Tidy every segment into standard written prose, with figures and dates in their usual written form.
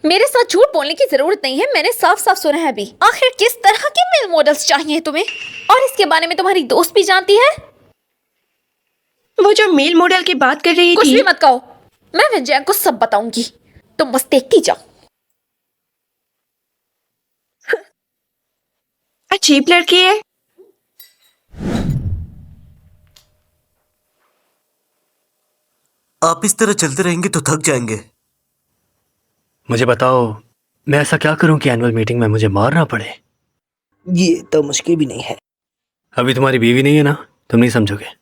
मेरे साथ झूठ बोलने की जरूरत नहीं है, मैंने साफ साफ सुना है अभी। आखिर किस तरह के मेल मॉडल्स चाहिए तुम्हें? और इसके बारे में तुम्हारी दोस्त भी जानती है। वो जो मेल मॉडल की बात कर रही कुछ थी। भी मत कहो, मैं विजय को सब बताऊंगी। तुम बस देखती जाओ। अजीब लड़की है। आप इस तरह चलते रहेंगे तो थक जाएंगे। मुझे बताओ, मैं ऐसा क्या करूं कि एनुअल मीटिंग में मुझे मारना पड़े? ये तो मुश्किल भी नहीं है। अभी तुम्हारी बीवी नहीं है ना, तुम नहीं समझोगे।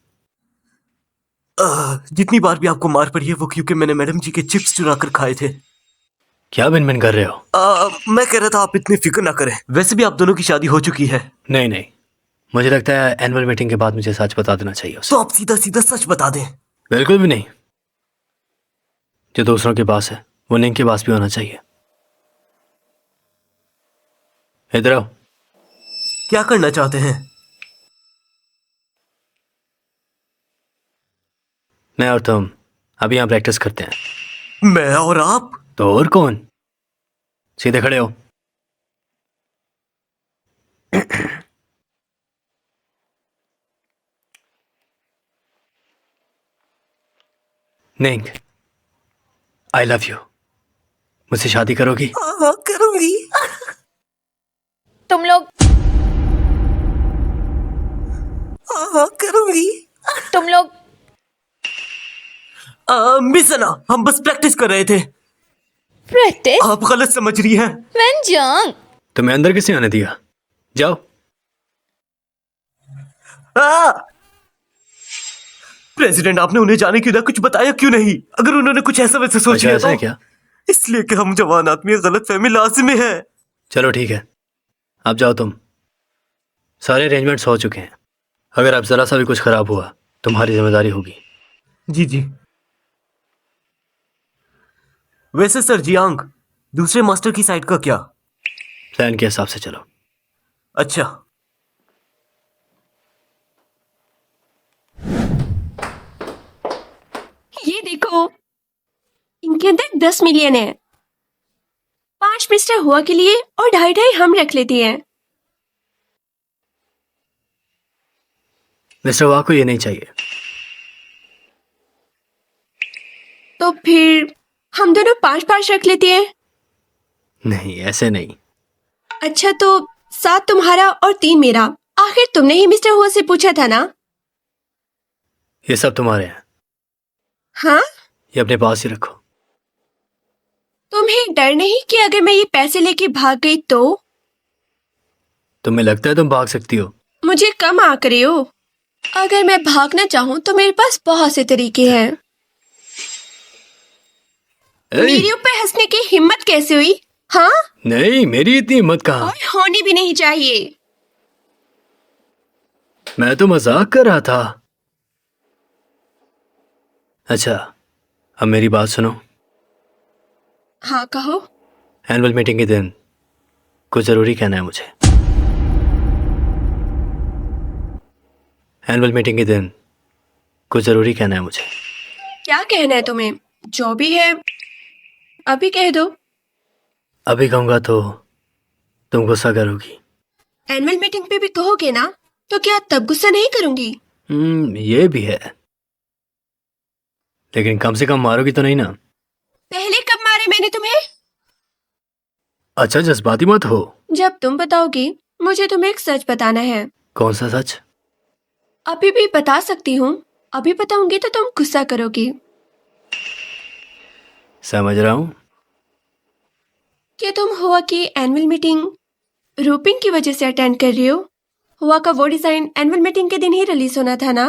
जितनी बार भी आपको मार पड़ी है वो क्योंकि मैंने मैडम जी के चिप्स चुरा कर खाए थे। क्या बिन बिन कर रहे हो? मैं कह रहा था आप इतनी फिक्र ना करें, वैसे भी आप दोनों की शादी हो चुकी है। नहीं नहीं, मुझे लगता है एनुअल मीटिंग के बाद मुझे सच बता देना चाहिए उसे। तो आप सीधा सीधा सच बता दें। बिल्कुल भी नहीं। जो दूसरों के पास है वो निंग के पास भी होना चाहिए। इधर आओ। क्या करना चाहते हैं? मैं और तुम अभी यहाँ प्रैक्टिस करते हैं। मैं और आप? तो और कौन? सीधे खड़े हो। निंग, आई लव यू। मुझसे शादी करोगी? हाँ करूंगी। तुम लोग हाँ करूंगी। तुम लोग मिस अना, हम बस प्रैक्टिस कर रहे थे। प्रैक्टिस? आप गलत समझ रही हैं। वेंजंग, तुम्हें अंदर किसने आने दिया? जाओ। प्रेसिडेंट, आपने उन्हें जाने क्यों ना कुछ बताया क्यों नहीं? अगर उन्होंने कुछ ऐसा वैसा सोच अच्छा लिया ऐसा है तो? क्या? इसलिए कि हम जवान आदमी, गलत फहमी लाजिमी है। चलो ठीक है, अब जाओ तुम। सारे अरेंजमेंट्स हो चुके हैं। अगर अब जरा सा भी कुछ खराब हुआ तुम्हारी जिम्मेदारी होगी। जी जी। वैसे सर जियांग, दूसरे मास्टर की साइड का क्या? प्लान के हिसाब से चलो। अच्छा। ये देखो, इनके अंदर 10 मिलियन है। 5 मिस्टर हुआ के लिए और 2.5 हम रख लेते हैं। मिस्टर वाह को ये नहीं चाहिए। तो फिर हम दोनों 5-5 रख लेते हैं। नहीं, ऐसे नहीं। अच्छा तो 7 तुम्हारा और 3 मेरा। आखिर तुमने ही मिस्टर हुआ से पूछा था ना? ये सब तुम्हारे हैं, हाँ? ये अपने पास ही रखो। तुम्हें डर नहीं कि अगर मैं ये पैसे लेके भाग गई तो? तुम्हें लगता है तुम भाग सकती हो? मुझे कम आंक रहे हो। अगर मैं भागना चाहूँ तो मेरे पास बहुत से तरीके हैं। मेरे ऊपर हंसने की हिम्मत कैसे हुई? हाँ? नहीं, मेरी इतनी हिम्मत कहाँ। और होनी भी नहीं चाहिए। मैं तो मजाक कर रहा था। अच्छा, अब मेरी बात सुनो। हाँ कहो। एनुअल मीटिंग के दिन कुछ जरूरी कहना है मुझे। एनुअल मीटिंग के दिन कुछ जरूरी कहना है मुझे। क्या कहना है तुम्हें? जो भी है अभी कह दो। अभी कहूंगा तो तुम गुस्सा करोगी। एनुअल मीटिंग पे भी कहोगे ना, तो क्या तब गुस्सा नहीं करूंगी? ये भी है, लेकिन कम से कम मारोगी तो नहीं ना? पहले कब मारे मैंने तुम्हें? अच्छा, जज्बाती मत हो। जब तुम बताओगी मुझे तुम्हें एक सच बताना है। कौन सा सच? अभी भी बता सकती हूँ। अभी बताऊंगी तो तुम गुस्सा करोगी। समझ रहा हूँ। क्या तुम हुआ की एनुअल मीटिंग रूपिंग की वजह से अटेंड कर रही हो? हुआ का वो डिजाइन एनुअल मीटिंग के दिन ही रिलीज होना था ना?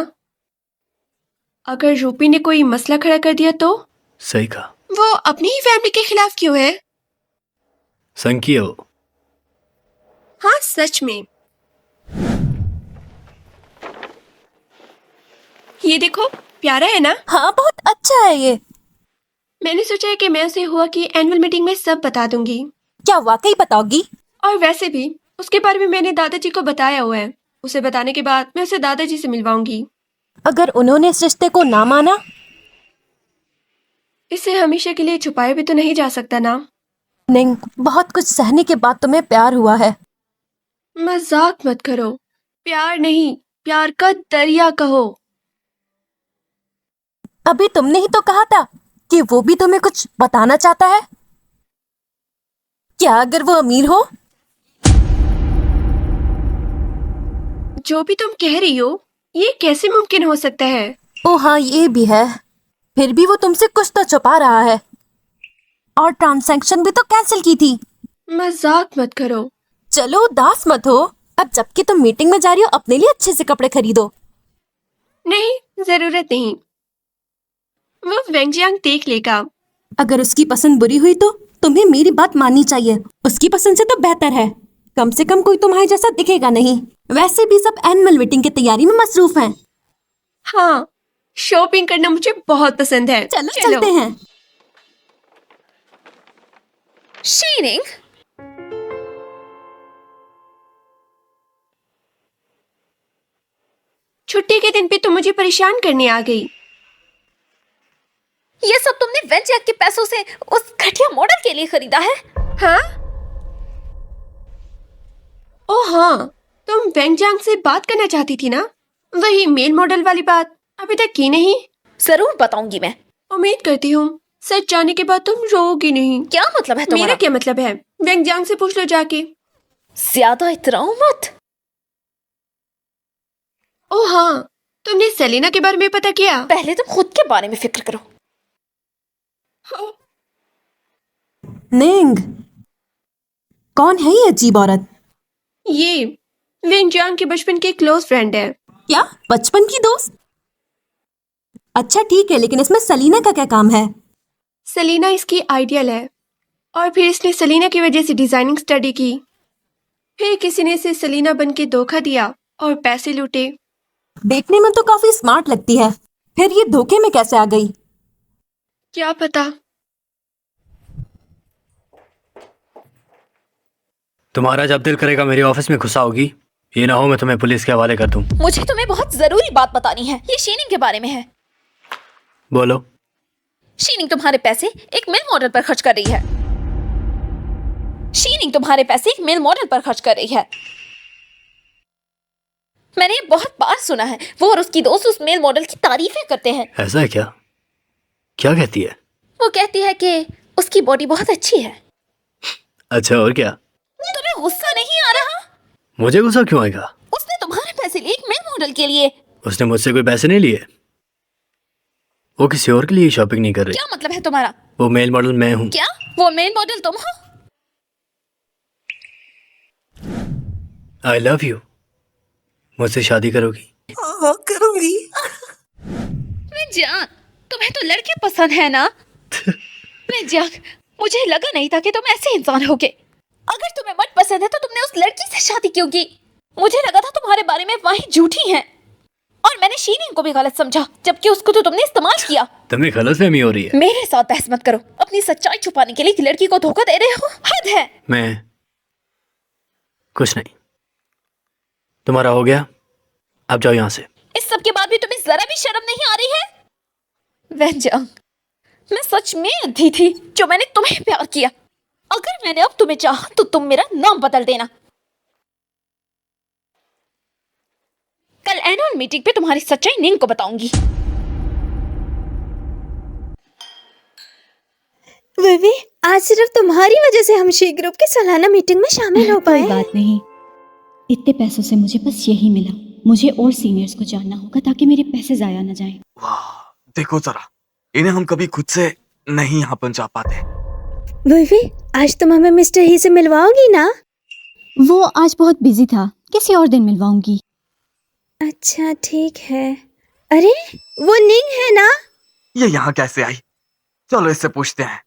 अगर रूपी ने कोई मसला खड़ा कर दिया तो? सही कहा। वो अपनी ही फैमिली के खिलाफ क्यों है? संकी हो। हाँ सच में। ये देखो, प्यारा है ना? हाँ बहुत अच्छा है ये। मैंने सोचा है कि मैं उसे हुआ कि एनुअल मीटिंग में सब बता दूंगी। क्या वाकई बताओगी? और वैसे भी उसके बारे में मैंने दादाजी को बताया हुआ है। उसे बताने के बाद मैं उसे दादाजी से मिलवाऊंगी। अगर उन्होंने इस रिश्ते को ना माना? इसे हमेशा के लिए छुपाया भी तो नहीं जा सकता ना। निंग, बहुत कुछ सहने के बाद तुम्हें प्यार हुआ है। मजाक मत करो। प्यार नहीं, प्यार का दरिया कहो। अभी तुमने ही तो कहा था कि वो भी तुम्हें कुछ बताना चाहता है। क्या अगर वो अमीर हो? जो भी तुम कह रही हो, ये कैसे मुमकिन हो सकता है? ओ हाँ, ये भी है। फिर भी वो तुमसे कुछ तो छुपा रहा है। और ट्रांजैक्शन भी तो कैंसिल की थी। मजाक मत करो। चलो उदास मत हो। अब जबकि तुम मीटिंग में जा रही हो, अपने लिए अच्छे से कपड़े खरीदो। नहीं, जरूरत नहीं। वो वेंगजियांग देख लेगा। अगर उसकी पसंद बुरी हुई तो तुम्हें मेरी बात माननी चाहिए। उसकी पसंद से तो बेहतर है, कम से कम कोई तुम्हारे जैसा दिखेगा नहीं। वैसे भी सब एनुअल मीटिंग की तैयारी में मसरूफ हैं। हाँ, शॉपिंग करना मुझे बहुत पसंद है। चलो चलते हैं। शीनिंग, छुट्टी के दिन पे तुम मुझे परेशान करने आ गई। ये सब तुमने वेंजैक के पैसों से उस घटिया मॉडल के लिए खरीदा है? हाँ? ओह हाँ, तुम वेंगजियांग से बात करना चाहती थी ना? वही मेल मॉडल वाली बात अभी तक की नहीं। जरूर बताऊंगी मैं। उम्मीद करती हूँ सच जाने के बाद तुम रोओगी नहीं। क्या मतलब है मेरा तुम्हारा? क्या मतलब है? वेंगजियांग से पूछ लो जाके। ज्यादा इतराओ मत। ओह हाँ, तुमने सेलिना के बारे में पता किया? पहले तुम खुद के बारे में फिक्र करो। निंग, कौन है ये अजीब औरत? ये वेंगजियांग के बचपन की क्लोज फ्रेंड है। क्या बचपन की दोस्त? अच्छा ठीक है, लेकिन इसमें सलीना का क्या काम है? सेलिना इसकी आइडियल है और फिर इसने सेलिना की वजह से डिजाइनिंग स्टडी की। फिर किसी ने इसे सेलिना बन के धोखा दिया और पैसे लूटे। देखने में तो काफी स्मार्ट लगती है, फिर ये धोखे में कैसे आ गई? क्या पता। तुम्हारा जब दिल करेगा मेरे ऑफिस में घुसा होगी, ये ना हो मैं तुम्हें पुलिस के हवाले कर दूं। मुझे तुम्हें बहुत जरूरी बात बतानी है। ये शीनिंग के बारे में है। बोलो। शीनिंग तुम्हारे पैसे एक मेल मॉडल पर खर्च कर रही है। शीनिंग तुम्हारे पैसे एक मेल मॉडल पर खर्च कर रही है। मैंने ये बहुत बार सुना है। वो और उसकी दोस्त उस मेल मॉडल की तारीफें करते हैं। ऐसा है क्या? क्या कहती है? वो कहती है कि उसकी बॉडी बहुत अच्छी है। अच्छा, और क्या? तुम्हें गुस्सा नहीं आ रहा? मुझे गुस्सा क्यों आएगा? उसने तुम्हारे पैसे लिए एक मेल मॉडल के लिए। उसने मुझसे कोई पैसे नहीं लिए। वो किसी और के लिए शॉपिंग नहीं कर रही। क्या मतलब है तुम्हारा? वो मेल मॉडल मैं हूँ। क्या वो मेल मॉडल तुम हो? I love you. मुझसे शादी करोगी? हाँ करूंगी। मैं जान, तुम्हें तो लड़के पसंद है ना? मैं जान, मुझे लगा नहीं था कि तुम ऐसे इंसान होगे। अगर तुम्हें मत पसंद है तो तुमने उस लड़की से शादी क्यों की? मुझे लगा था तुम्हारे बारे में वाही झूठी हैं। और मैंने शीनिंग को भी गलत समझा, जबकि उसको तो तुमने इस्तेमाल किया। तुम्हें गलतफहमी हो रही है। मेरे साथ बहस मत करो। अपनी सच्चाई छुपाने के लिए एक लड़की को धोखा दे रहे हो। हद है। मैं कुछ नहीं। तुम्हारा हो गया, अब जाओ यहाँ से। इस सब के बाद भी तुम्हें जरा भी शर्म नहीं आ रही है? वेंजयांग, मैं सच में अंधी थी जो मैंने तुम्हें प्यार किया। अगर मैंने अब तुम्हें चाहा तो तुम मेरा नाम बदल देना। कल एनुअल मीटिंग पे तुम्हारी सच्चाई निंग को बताऊंगी। विवी, आज सिर्फ तुम्हारी वजह से हम शी ग्रुप की सालाना मीटिंग में शामिल हो पाए। कोई बात नहीं, इतने पैसों से मुझे बस यही मिला। मुझे और सीनियर्स को जानना होगा ताकि मेरे पैसे जाया न जाएं। वाह, देखो जरा, इन्हें हम कभी खुद से नहीं यहाँ पहुंचा पाते। विवी, आज तुम हमें मिस्टर ही से मिलवाओगी ना? वो आज बहुत बिजी था, किसी और दिन मिलवाऊंगी। अच्छा ठीक है। अरे वो निंग है ना? ये यहाँ कैसे आई? चलो इससे पूछते हैं।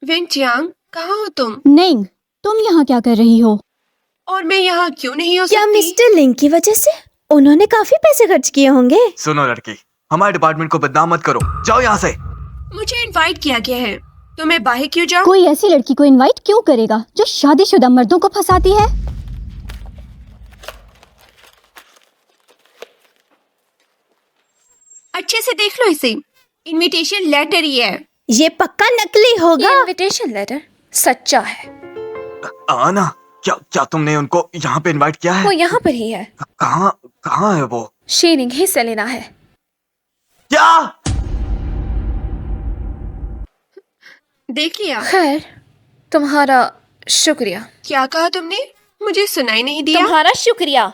वेंगजियांग, कहाँ हो तुम? नहीं, तुम यहाँ क्या कर रही हो? और मैं यहाँ क्यों नहीं हो क्या सकती? मिस्टर लिंग की वजह से? उन्होंने काफी पैसे खर्च किए होंगे। सुनो लड़की, हमारे डिपार्टमेंट को बदनाम मत करो, जाओ यहाँ से। मुझे इनवाइट किया गया है तो मैं बाहर क्यों जाऊँ? कोई ऐसी लड़की को इनवाइट क्यों करेगा जो शादीशुदा मर्दों को फंसाती है? अच्छे से देख लो इसे, इनविटेशन लेटर ही है। ये पक्का नकली होगा। ये इनविटेशन लेटर सच्चा है। आना, क्या क्या तुमने उनको यहाँ पे इनवाइट किया वो है? यहाँ पर ही है। कहाँ कहाँ है वो? शीनिंग ही सेलेना है। क्या? देख लिया। खैर, तुम्हारा शुक्रिया। क्या कहा तुमने? मुझे सुनाई नहीं दिया। तुम्हारा शुक्रिया।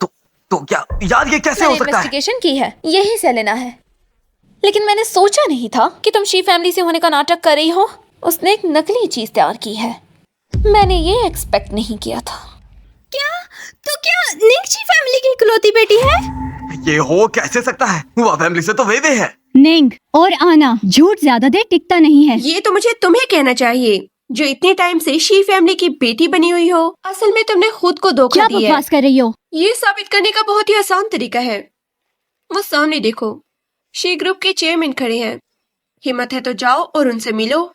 तो क्या यार, ये कैसे मैंने हो सकता है? इन्वेस्टिगेशन की है, यही सेलेना है। लेकिन मैंने सोचा नहीं था कि तुम शी फैमिली से होने का नाटक कर रही हो। उसने एक नकली चीज तैयार की है। मैंने ये एक्सपेक्ट नहीं किया था। क्या? तो क्या निंगची फैमिली की इकलौती बेटी है? ये हो कैसे सकता है? वह फैमिली से तो वेवे है। निंग और आना, झूठ ज्यादा देर टिकता नहीं है। ये तो मुझे तुम्हें कहना चाहिए, जो इतने टाइम से शी फैमिली की बेटी बनी हुई हो। असल में तुमने खुद को धोखा क्या दिया है। बकवास कर रही हो? ये साबित करने का बहुत ही आसान तरीका है। वो सामने देखो, शी ग्रुप के चेयरमैन खड़े हैं। हिम्मत है तो जाओ और उनसे मिलो।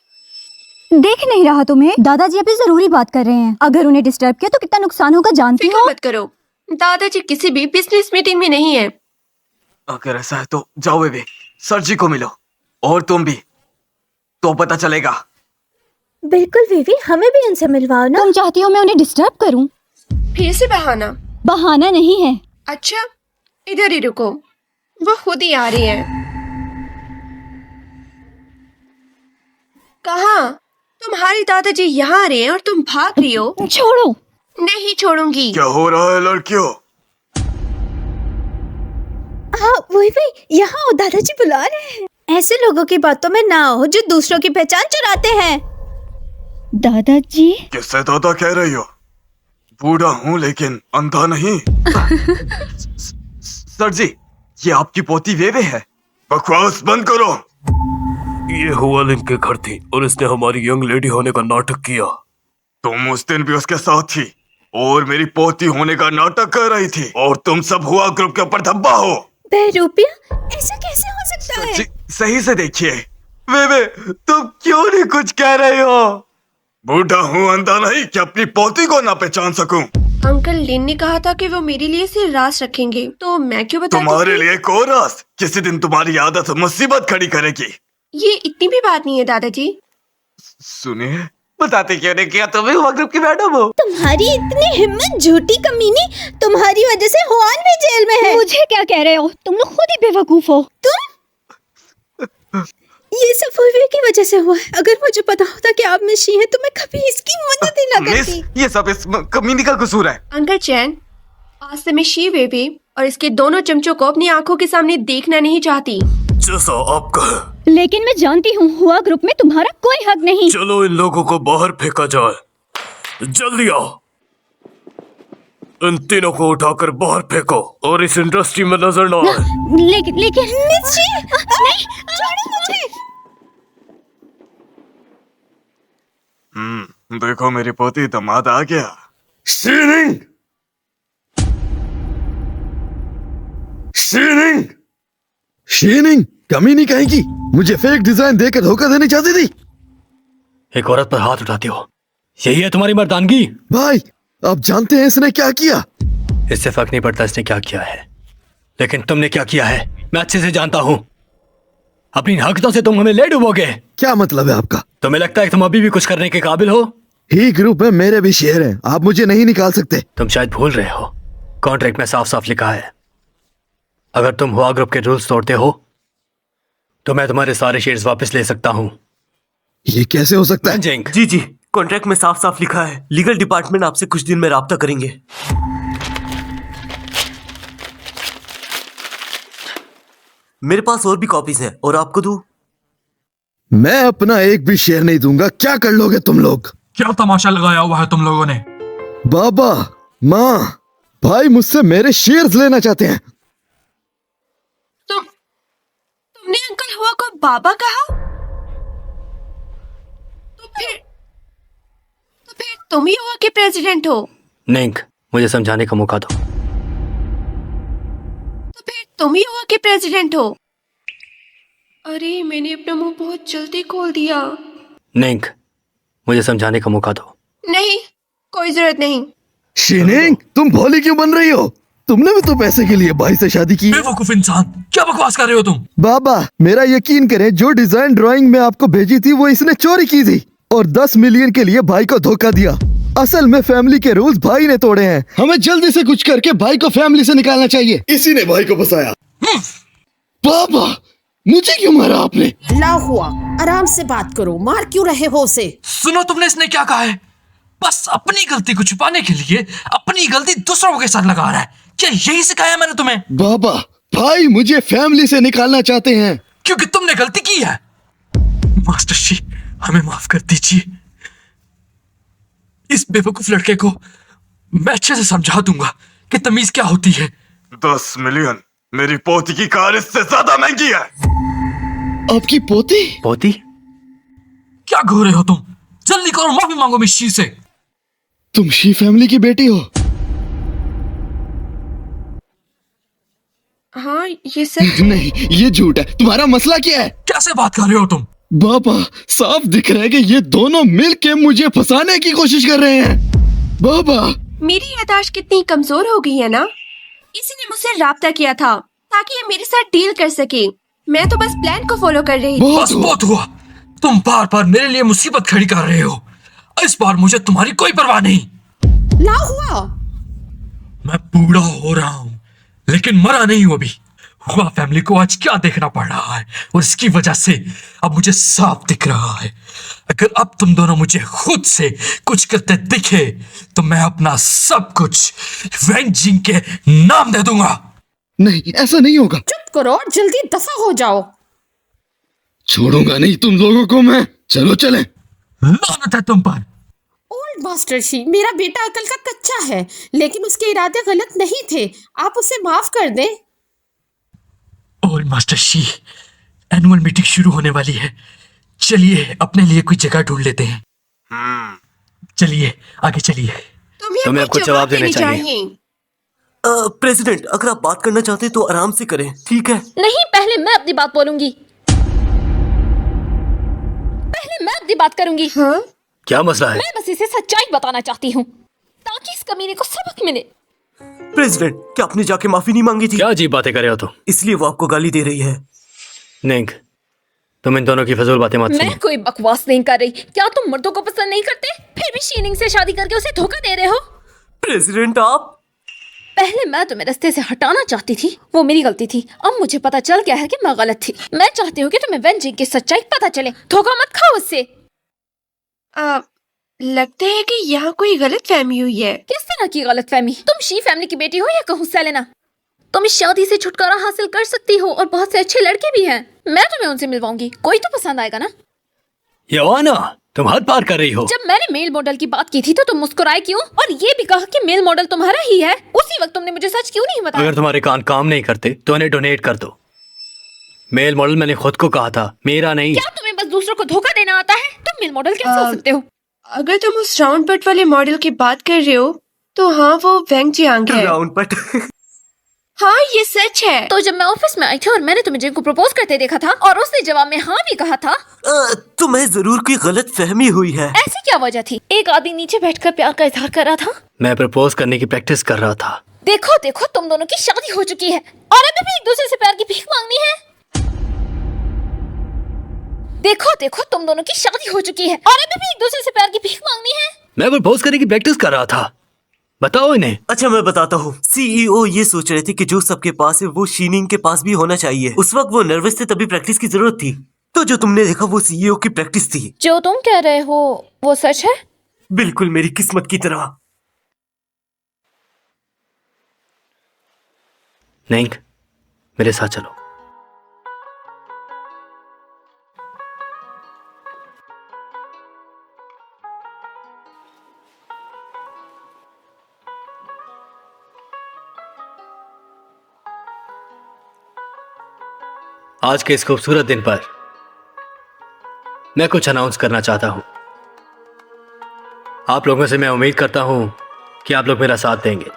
देख नहीं रहा तुम्हें? दादाजी अभी जरूरी बात कर रहे हैं। अगर उन्हें डिस्टर्ब किया तो कितना नुकसान होगा जानती फिक्र हो? मत करो, दादाजी किसी भी बिजनेस मीटिंग में नहीं है। अगर ऐसा है तो जाओ वेवे, सर जी को मिलो। और तुम भी, तो पता चलेगा। बिल्कुल बीवी, हमें भी उनसे मिलवाओ ना। तुम चाहती हो मैं उन्हें डिस्टर्ब करूं? फिर से बहाना? बहाना नहीं है। अच्छा, इधर ही रुको, वो खुद ही आ रही है। कहाँ? तुम्हारे दादाजी यहाँ आ रहे हैं और तुम भाग रही हो। छोड़ो। नहीं छोड़ूंगी। क्या हो रहा है लड़कियों? हाँ वही भाई, यहाँ आओ, दादाजी बुला रहे हैं। ऐसे लोगों की बातों में ना आओ जो दूसरों की पहचान चुराते हैं। दादाजी? किससे दादा कह रही हो? बूढ़ा हूँ लेकिन अंधा नहीं। सर जी, ये आपकी पोती वेवे है। बकवास बंद करो। ये हुआ लिंक के घर थी और इसने हमारी यंग लेडी होने का नाटक किया। तुम उस दिन भी उसके साथ थी और मेरी पोती होने का नाटक कर रही थी, और तुम सब हुआ ग्रुप के ऊपर धब्बा हो। बहरूपिया, ऐसा कैसे हो सकता है? जी, सही से देखिए। वेवे, तुम क्यों नहीं कुछ कह रहे हो? बूढ़ा हूँ अंधा नहीं कि अपनी पोती को ना पहचान सकूं। अंकल लिन ने कहा था कि वो मेरे लिए सिर्फ राज रखेंगे, तो मैं क्यों बताती? तुम्हारे लिए कोरस किसी दिन तुम्हारी आदत मुसीबत खड़ी करेगी। ये इतनी भी बात नहीं है दादाजी। सुनिए, बताते क्यों नहीं किया? तुम भी हुआ ग्रुप की मैडम हो। तुम्हारी इतनी हिम्मत, झूठी कमीनी, तुम्हारी वजह से हुआन भी जेल में है। मुझे क्या कह रहे हो? तुम लोग खुद ही बेवकूफ हो। ये सब फुलवे की वजह से हुआ है। अगर मुझे पता होता कि आप में शी है तो मैं कभी इसकी मदद ही ना मिस, करती। ये सब इस कमीनी का कसूर है। अंकल चैन, आज से मैं शी बेबी और इसके दोनों चमचों को अपनी आंखों के सामने देखना नहीं चाहती। जैसा आप कहें। लेकिन मैं जानती हूँ हुआ ग्रुप में तुम्हारा कोई हक नहीं। चलो इन लोगों को बाहर फेंका जाए। जल्दी आओ, इन तीनों को उठाकर बाहर फेंको और इस इंडस्ट्री में नजर ना आए। लेकिन नहीं, छोड़ो मुझे। देखो मेरी पोती, दामाद आ गया। शीनिंग, शीनिंग, शीनिंग कमीनी कहेगी, मुझे फेक डिजाइन देकर धोखा देनी चाहती थी। एक औरत पर हाथ उठाती हो, यही है तुम्हारी मर्दानगी? भाई, आप जानते हैं इसने क्या किया? इससे फर्क नहीं पड़ता इसने क्या किया है, लेकिन तुमने क्या किया है मैं अच्छे से जानता हूँ। अपनी हरकतों से तुम हमें ले डूबोगे। क्या मतलब है आपका? तुम्हें लगता है कि तुम अभी भी कुछ करने के काबिल हो? ही ग्रुप में मेरे भी शेयर हैं, आप मुझे नहीं निकाल सकते। तुम शायद भूल रहे हो, कॉन्ट्रैक्ट में साफ साफ लिखा है अगर तुम हुआ ग्रुप के रूल्स तोड़ते हो तो मैं तुम्हारे सारे शेयर्स वापस ले सकता हूँ। ये कैसे हो सकता है? जिंक, जी जी, कॉन्ट्रैक्ट में साफ साफ लिखा है। लीगल डिपार्टमेंट आपसे कुछ दिन में राब्ता करेंगे। मेरे पास और भी कॉपीज हैं और आपको दूं? मैं अपना एक भी शेयर नहीं दूंगा। क्या कर लोगे तुम लोग? क्या तमाशा लगाया हुआ है तुम लोगों ने? बाबा, माँ, भाई मुझसे मेरे शेयर्स लेना चाहते हैं। तुमने अंकल हुआ को बाबा कहा? तो फिर तुम ही हुआ के प्रेसिडेंट हो? निंक, मुझे समझाने का मौका दो। तो फिर तुम ही हुआ के प्रेसिडेंट हो? अरे, मैंने अपना मुंह बहुत जल्दी खोल दिया। निंक, मुझे समझाने का मौका दो। नहीं, कोई जरूरत नहीं। शीनिंग, तुम भोली क्यों बन रही हो? तुमने भी तो पैसे के लिए भाई से शादी की। बेवकूफ इंसान, क्या बकवास कर रहे हो तुम? बाबा मेरा यकीन करें, जो डिजाइन ड्राइंग में आपको भेजी थी वो इसने चोरी की थी और 10 मिलियन के लिए भाई को धोखा दिया। असल में फैमिली के रूल्स भाई ने तोड़े हैं। हमें जल्दी से कुछ करके भाई को फैमिली से निकालना चाहिए। इसी ने भाई को फंसाया। बाबा मुझे क्यों मारा आपने? लाओ हुआ, आराम से बात करो, मार क्यों रहे हो उसे? सुनो, तुमने इसने क्या कहा है? बस अपनी गलती को छुपाने के लिए अपनी गलती दूसरों के साथ लगा रहा है। क्या यही सिखाया मैंने तुम्हें? बाबा भाई मुझे फैमिली से निकालना चाहते हैं। क्योंकि तुमने गलती की है। मास्टर जी, हमें माफ कर दीजिए। इस बेवकूफ लड़के को मैं अच्छे से समझा दूंगा कि तमीज क्या होती है। 10 मिलियन? मेरी पोती की कार इससे ज्यादा महंगी है। आपकी पोती? पोती? क्या घो रहे हो तुम? जल्दी करो, माफी मांगो मिस शी से। तुम शी फैमिली की बेटी हो? हाँ ये सच। नहीं ये झूठ है। तुम्हारा मसला क्या है? कैसे बात कर रहे हो तुम? बाबा साफ दिख रहा है कि ये दोनों मिलके मुझे फंसाने की कोशिश कर रहे हैं। बाबा मेरी यादाश्त कितनी कमजोर हो गई है ना। इसी ने मुझसे राब्ता किया था ताकि ये मेरे साथ डील कर सके। मैं तो बस प्लान को फॉलो कर रही थी। बस बहुत हुआ। तुम बार बार मेरे लिए मुसीबत खड़ी कर रहे हो। इस बार मुझे तुम्हारी कोई परवाह नहीं। लाओ हुआ, मैं बूढ़ा हो रहा हूँ लेकिन मरा नहीं हूं अभी। हुआ फैमिली को आज क्या देखना पड़ रहा है और इसकी वजह से अब मुझे साफ दिख रहा है। अगर अब तुम दोनों मुझे खुद से कुछ करते दिखे तो मैं अपना सब कुछ वेंजिंग के नाम दे दूंगा। नहीं ऐसा नहीं होगा। चुप करो और जल्दी दफा हो जाओ। छोड़ूंगा नहीं तुम लोगों को मैं। चलो चले। लानत है तुम पर। ओल्ड मास्टर जी, मेरा बेटा अकल का कच्चा है लेकिन उसके इरादे गलत नहीं थे। आप उसे माफ कर दें। Old master she, annual meeting शुरू होने वाली है। चलिए अपने लिए कोई जगह ढूंढ लेते हैं। चलिए आगे चलिए। तुम्हें अब कुछ जवाब देने चाहिए। प्रेसिडेंट अगर आप बात करना चाहते हैं तो आराम से करें, ठीक है? नहीं, पहले मैं अपनी बात बोलूंगी। पहले मैं अपनी बात करूंगी। हाँ? क्या मसला है? मैं बस इसे सच्चाई बताना चाहती हूँ ताकि इस कमीने को सबक मिले। प्रेसिडेंट क्या आपने जाके माफी नहीं मांगी थी? क्या अजीब बातें कर रहे हो तुम? इसलिए वो आपको गाली दे रही है। निंग, तुम इन दोनों की फजूल बातें मत सुनो। मैं कोई बकवास नहीं कर रही। क्या तुम मर्दों को पसंद नहीं करते? फिर भी शीनिंग से शादी करके उसे धोखा दे रहे हो। प्रेसिडेंट आप पहले मैं तुम्हें रास्ते से हटाना चाहती थी, वो मेरी गलती थी। अब मुझे पता चल गया है कि मैं गलत थी। मैं चाहती हूँ कि तुम्हें वेंजिंग की सच्चाई पता चले। धोखा मत खाओ उससे। लगता है कि यहाँ कोई गलत फहमी हुई है। किस तरह की गलत फहमी? तुम शी फैमिली की बेटी हो या कहूँ सेलेना? तुम इस शादी से छुटकारा हासिल कर सकती हो और बहुत से अच्छे लड़के भी हैं। मैं तुम्हें उनसे मिलवाऊंगी। कोई तो पसंद आएगा ना? योआना, तुम हद पार कर रही हो। जब मैंने मेल मॉडल की बात की थी तो तुम मुस्कुराए क्यों? और ये भी कहा कि मेल मॉडल तुम्हारा ही है। उसी वक्त तुमने मुझे सच क्यों नहीं बताया? अगर तुम्हारे कान काम नहीं करते तो उन्हें डोनेट कर दो। मेल मॉडल मैंने खुद को कहा था, मेरा नहीं। क्या तुम्हें बस दूसरों को धोखा देना आता है? तुम मेल मॉडल कैसे हो सकते हो? अगर तुम उस राउंड बट वाले मॉडल की बात कर रहे हो तो हाँ वो वेंग जियांग है। राउंड बट हाँ ये सच है। तो जब मैं ऑफिस में आई थी और मैंने तुम्हें जिन को प्रपोज करते देखा था और उसने जवाब में हाँ भी कहा था, तुम्हें जरूर कोई गलत फहमी हुई है। ऐसी क्या वजह थी? एक आदमी नीचे बैठकर प्यार का इजहार कर रहा था। मैं प्रपोज करने की प्रैक्टिस कर रहा था। देखो देखो, तुम दोनों की शादी हो चुकी है और अभी भी एक दूसरे से प्यार की भीख मांगनी है। देखो देखो, तुम दोनों की शादी हो चुकी है और अभी भी एक दूसरे से प्यार की भीख मांगनी है। मैं प्रपोज करने की प्रैक्टिस कर रहा था। बताओ इन्हें। अच्छा मैं बताता हूँ। सीईओ ये सोच रहे थे कि जो सबके पास है वो शीनिंग के पास भी होना चाहिए। उस वक्त वो नर्वस थे, तभी प्रैक्टिस की जरूरत थी। तो जो तुमने देखा वो सीईओ की प्रैक्टिस थी। जो तुम कह रहे हो वो सच है? बिल्कुल मेरी किस्मत की तरह। नहीं, मेरे साथ चलो। आज के इस खूबसूरत दिन पर मैं कुछ अनाउंस करना चाहता हूं। आप लोगों से मैं उम्मीद करता हूं कि आप लोग मेरा साथ देंगे।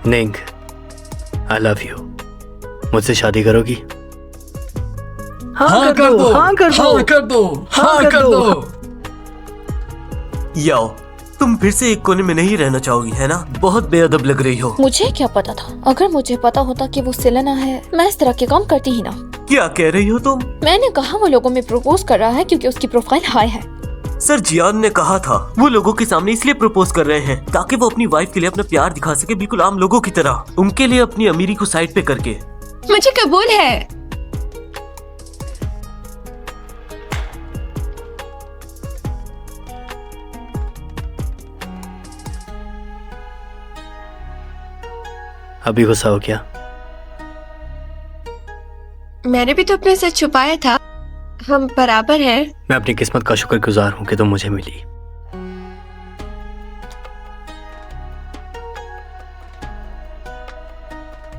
निंग, आई लव यू। मुझसे शादी करोगी? हाँ कर दो, हाँ कर दो, हाँ कर दो, हाँ कर दो। याओ, तुम फिर से एक कोने में नहीं रहना चाहोगी, है ना? बहुत बेअदब लग रही हो। मुझे क्या पता था? अगर मुझे पता होता कि वो सेलेना है, मैं इस तरह के काम करती ही ना। क्या कह रही हो तुम? मैंने कहा वो लोगों में प्रपोज कर रहा है क्योंकि उसकी प्रोफाइल हाई है। सर जियान ने कहा था वो लोगों के सामने इसलिए प्रपोज कर रहे हैं ताकि वो अपनी वाइफ के लिए अपना प्यार दिखा सके, बिल्कुल आम लोगों की तरह, उनके लिए अपनी अमीरी को साइड पे करके। मुझे कबूल है। अभी गुस्सा हो क्या? मैंने भी तो अपने से छुपाया था, हम बराबर हैं। मैं अपनी किस्मत का शुक्रगुजार हूँ कि तुम मुझे मिली।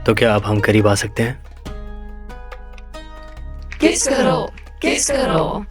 तो क्या अब हम करीब आ सकते हैं? किस करो, किस करो।